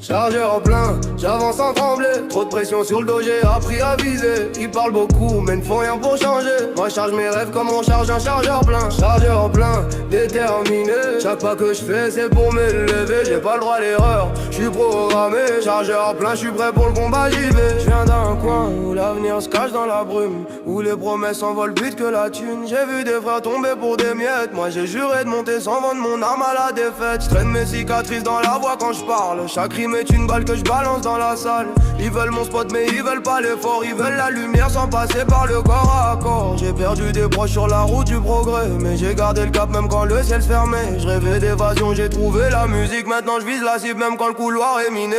Chargeur plein, j'avance sans trembler. Trop de pression sur le dos, j'ai appris à viser. Ils parlent beaucoup, mais ne font rien pour changer. Moi charge mes rêves comme on charge un chargeur plein. Chargeur plein, déterminé. Chaque pas que je fais, c'est pour m'élever. J'ai pas le droit à l'erreur, je suis programmé. Chargeur plein, je suis prêt pour le combat, j'y vais. Je viens d'un coin où l'avenir se cache dans la brume, où les promesses s'envolent vite que la thune. J'ai vu des frères tomber pour des miettes. Moi j'ai juré de monter sans vendre mon arme à la défaite. Je traîne mes cicatrices dans la voix quand je parle. Chaque rime est une balle que je balance dans la salle. Ils veulent mon spot mais ils veulent pas l'effort. Ils veulent la lumière sans passer par le corps à corps. J'ai perdu des proches sur la route du progrès, mais j'ai gardé le cap même quand le ciel se fermait. Je rêvais d'évasion, j'ai trouvé la musique. Maintenant je vise la cible même quand le couloir est miné.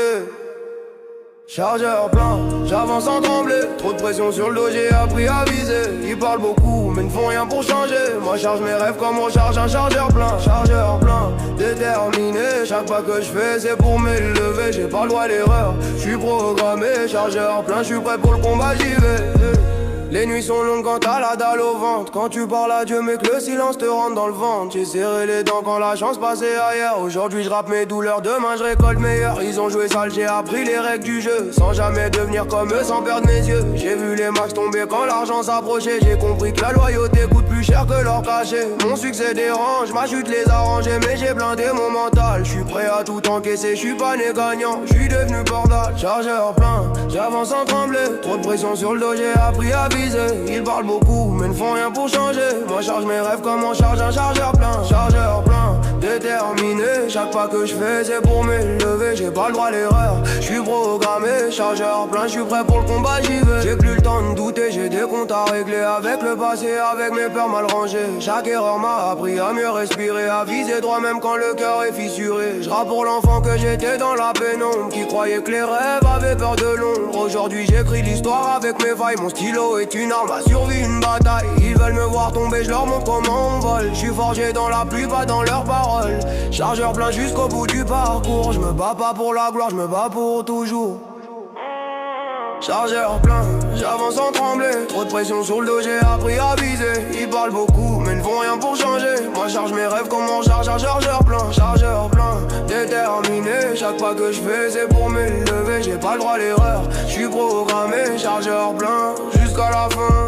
Chargeur plein, j'avance sans trembler. Trop de pression sur le dos, j'ai appris à viser. Ils parlent beaucoup, mais ne font rien pour changer. Moi charge mes rêves comme on charge un chargeur plein. Chargeur plein, déterminé. Chaque pas que je fais, c'est pour m'élever. J'ai pas le droit à l'erreur, je suis programmé. Chargeur plein, je suis prêt pour le combat, j'y vais. Les nuits sont longues quand t'as la dalle au ventre. Quand tu parles à Dieu mais que le silence te rentre dans le ventre. J'ai serré les dents quand la chance passait ailleurs. Aujourd'hui je rappe mes douleurs, demain je récolte meilleur. Ils ont joué sale, j'ai appris les règles du jeu. Sans jamais devenir comme eux, sans perdre mes yeux. J'ai vu les max tomber quand l'argent s'approchait. J'ai compris que la loyauté coûte plus cher que l'or caché. Mon succès dérange, ma chute les a rangés. Mais j'ai blindé mon mental, je suis prêt à tout encaisser. Je suis pas né gagnant, je suis devenu bordel. Chargeur plein, j'avance sans trembler. Trop de pression sur le dos, j'ai appris à viser. Ils parlent beaucoup mais ne font rien pour changer. Moi charge mes rêves comme on charge un chargeur plein. Chargeur plein, déterminé. Chaque pas que je fais c'est pour m'élever. J'ai pas le droit à l'erreur, je suis programmé. Chargeur plein, je suis prêt pour le combat, j'y vais. J'ai plus le temps de douter, j'ai des comptes à régler. Avec le passé, avec mes peurs mal rangées. Chaque erreur m'a appris à mieux respirer, à viser droit même quand le cœur est fissuré. Je rappe pour l'enfant que j'étais dans la pénombre, qui croyait que les rêves avaient peur de l'ombre. Aujourd'hui j'écris l'histoire avec mes failles. Mon stylo est une arme, ma survie une bataille. Ils veulent me voir tomber, je leur montre comment on vole. Je suis forgé dans la pluie, pas dans leurs paroles. Chargeur plein jusqu'au bout du parcours. Je me bats pas pour la gloire, je me bats pour toujours. Chargeur plein, j'avance sans trembler. Trop de pression sur le dos, j'ai appris à viser. Ils parlent beaucoup, mais ne font rien pour changer. Moi charge mes rêves comme on charge un chargeur plein. Chargeur plein, déterminé. Chaque pas que je fais, c'est pour m'élever. J'ai pas le droit à l'erreur, je suis programmé. Chargeur plein, jusqu'à la fin.